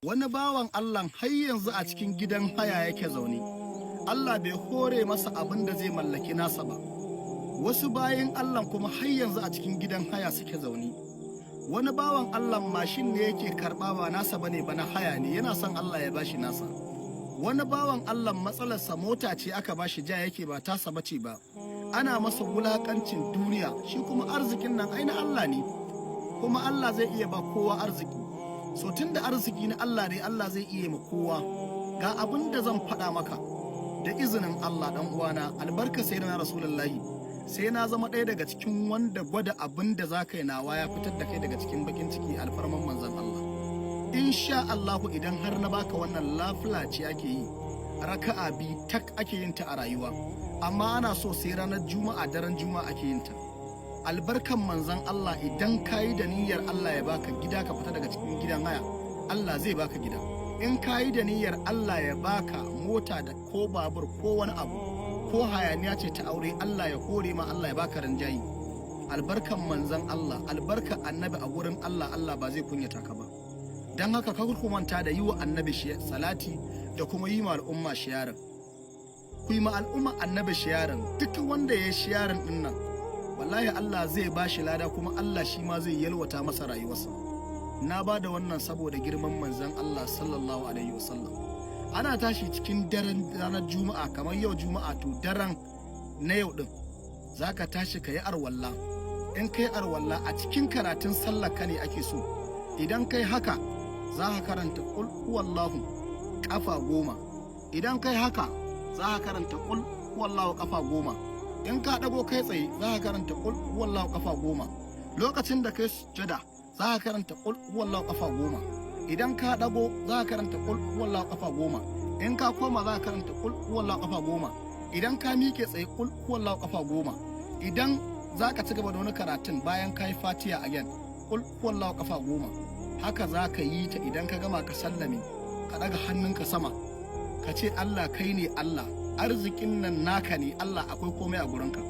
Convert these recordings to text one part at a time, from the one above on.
Wani bawan Allah har yanzu a cikin gidan haya yake zaune. Allah bai hore masa abin da zai mallaki nasa ba. Wasu bayin Allah kuma har yanzu a cikin gidan haya suke zaune. Wani bawan Allah mashin ne yake karɓa ba nasa bane ba na haya ne, yana son Allah ya bashi nasa. Wani bawan Allah matsalarsa mota ce aka bashi ja yake ba tasa bace ba. Ana masa wulakancin duniya, shi kuma arzikin nan ai na Allah ne. Kuma Allah zai iya ba kowa arziki. So tunda arziki na Allah ne, Allah zai iya ma kowa. Ga abin da zan faɗa maka da izinin Allah dan uwana, albarka sai na Rasulullahi. Sai na zama ɗaya daga cikin wanda gwada abin da za ka yi nawa ya fitar da kai daga cikin bakin ciki alfarman manzon Allah. Insha Allah idan har na baka wannan lafila ce ake yi, raka'a bi tak ake yin ta a rayuwa. Amma ana so sai ranar Juma'a daren Juma'a ake yin ta. Albarkan manzon Allah idan ka yi da niyyar Allah ya baka gida ka fita daga cikin gidan haya, Allah zai baka gida. In ka yi da niyyar Allah ya baka mota da ko babur ko wani abu ko hayaniya ce ta aure, Allah ya hore ma, Allah ya baka rinjayi. Albarkan manzon Allah, albarkan annabi a gurin Allah, Allah ba zai kunyata ka ba. Dan haka ka manta da yi wa annabi salati da kuma yi ma al'umma shiyarin. Ku yi ma al'umma annabi shiyarin, duk wanda ya shiyarin din nan wallahi Allah zai bashi lada, kuma Allah shi ma zai yalwata masa rayuwarsa. Na ba da wannan saboda girman manzon Allah sallallahu alaihi wasallam. Ana tashi cikin daren ranar Juma'a, kamar yau Juma'a, to daren na yau din zaka tashi ka yi arwalla. In kai arwalla a cikin karatun sallar ka ne ake so. Idan kai haka za ka karanta qul huwallahu kafa 10. Idan kai haka za ka karanta qul huwallahu kafa 10. In ka dago kai tsaye za ka karanta qul huwallahu kafa 10. Lokacin da kai sujada za ka karanta qul huwallahu kafa 10. Idan ka dago za ka karanta qul huwallahu kafa 10. In ka koma za ka karanta qul huwallahu kafa 10. Idan ka miƙe tsaye qul huwallahu kafa 10. Idan za ka ci gaba da wani karatun bayan ka yi Fatiha again qul huwallahu kafa 10. Haka za ka yi ta. Idan ka gama ka sallame, ka daga hannunka sama, ka ce Allah kai ne Allah, arzikin nan naka ne Allah, akwai komai a gurinka.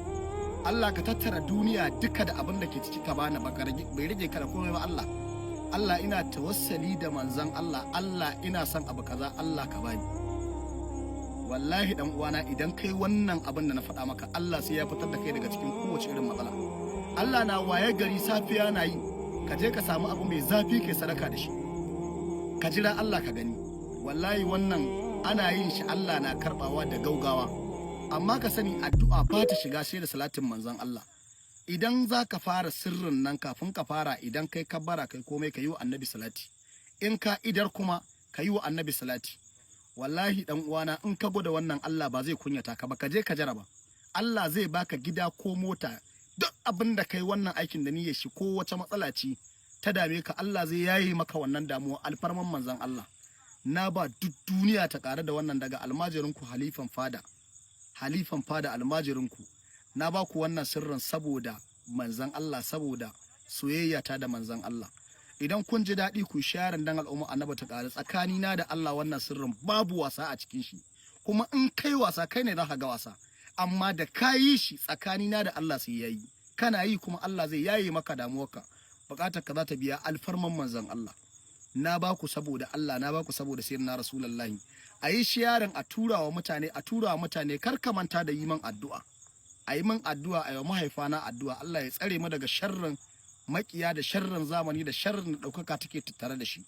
Allah ka tattara duniya duka da abin da ke ciki ka bani, bai rage ka da komai ba Allah. Allah ina tawassali da manzon Allah, Allah ina son abu kaza, Allah ka bani. Wallahi dan uwana, idan kai wannan abin da na faɗa maka, Allah sai ya fitar da kai daga cikin kowace irin matsala. Allah na waye gari safiya na yi, ka je ka samu abu mai zafi kai sadaka da shi, ka jira Allah ka gani. Wallahi wannan ana yin shi, Allah na karbawa da gaugawa. Amma ka sani addu'a ba ta shiga sai da salatin manzon Allah. Idan za ka fara sirrin nan, kafin ka fara, idan kai kabbara kai komai, ka yi wa annabi salati. In ka idar kuma ka yi wa annabi salati. Wallahi dan uwana, in ka gwada wannan, Allah ba zai kunyata ka ba. Ka je ka jaraba, Allah zai baka gida ko mota. Duk abin da kai wannan aikin da niyyar shi, ko wace matsala ce ta dame ka, Allah zai yaye maka wannan damuwa alfarman manzon Allah. Na ba duk duniya ta ƙare da wannan daga almajirinku halifan fada almajirinku. Na ba ku wannan sirrin saboda manzon Allah, saboda soyayya ta da manzon Allah. Idan kun ji daɗi ku share dan al'umma annabi ta ƙare. Tsakanina da Allah wannan sirrin babu wasa a cikin shi, kuma in kai wasa kai ne za ka ga wasa. Amma da ka yi shi tsakanina da Allah sai yayi. Kana yi kuma Allah zai yaye maka damuwarka, bukatar ka za ta biya alfarman manzon Allah. Na ba ku saboda Allah, na ba ku saboda sayyidina Rasulullahi. A yi sharing, a tura wa mutane, kar ka manta da yi man addu'a. A yi min addu'a, a yi wa mahaifana addu'a. Allah ya tsare mu daga sharrin makiya da sharrin zamani da sharrin da ɗaukaka take tattare da shi.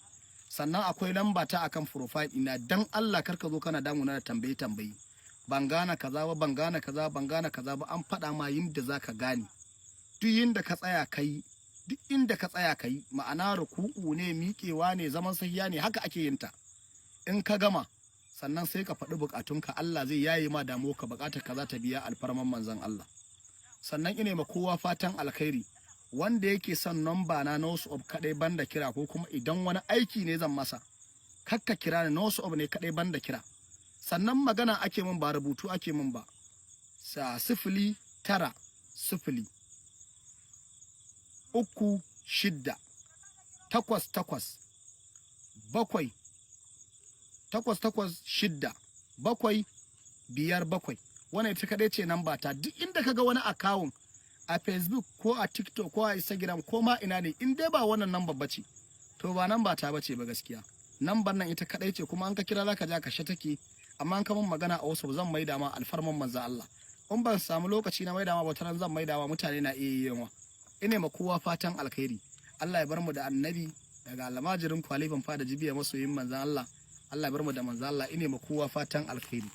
Sannan akwai lamba ta akan profile ina, dan Allah kar ka zo kana damuna da tambaye. Ban gane kaza ba, ban gane kaza ba, an faɗa ma yin da zaka gane. Duk inda ka tsaya kai, ma'ana ruku'u ne, miƙewa ne, zaman sahiya ne, haka ake yin ta. In ka gama sannan sai ka faɗi buƙatunka, Allah zai yaye ma damuwa ka, buƙatar ka za ta biya alfarman manzon Allah. Sannan ina ma kowa fatan alkhairi. Wanda yake son namba na WhatsApp kadai banda kira, ko kuma idan wani aiki ne zan masa, kakka kira ni, WhatsApp ne kadai banda kira. Sannan magana ake min, ba rubutu ake min ba. 090 3 6 8 8 7 8 6 7 5 7. Wannan ita kadai ce namba ta. Duk inda kaga wani account a Facebook ko a TikTok ko a Instagram ko ma ina ne, in dai ba wannan namba bace, to ba namba ta bace ba gaskiya. Nambar nan ita kadai ce kuma an ka kira zaka ja kashe take, amma an ka mun magana a wasu zan maida ma alfarman manzo Allah. In ban samu lokaci na maida ma ba taran zan maida ma mutane na iya yawa. Ine ma kowa fatan alkhairi. Allah ya bar mu da annabi daga almajirin kwalifan fada jibiya masoyin manzo Allah. Allah ya bar mu da manzo Allah, ine ma kowa fatan alkhairi.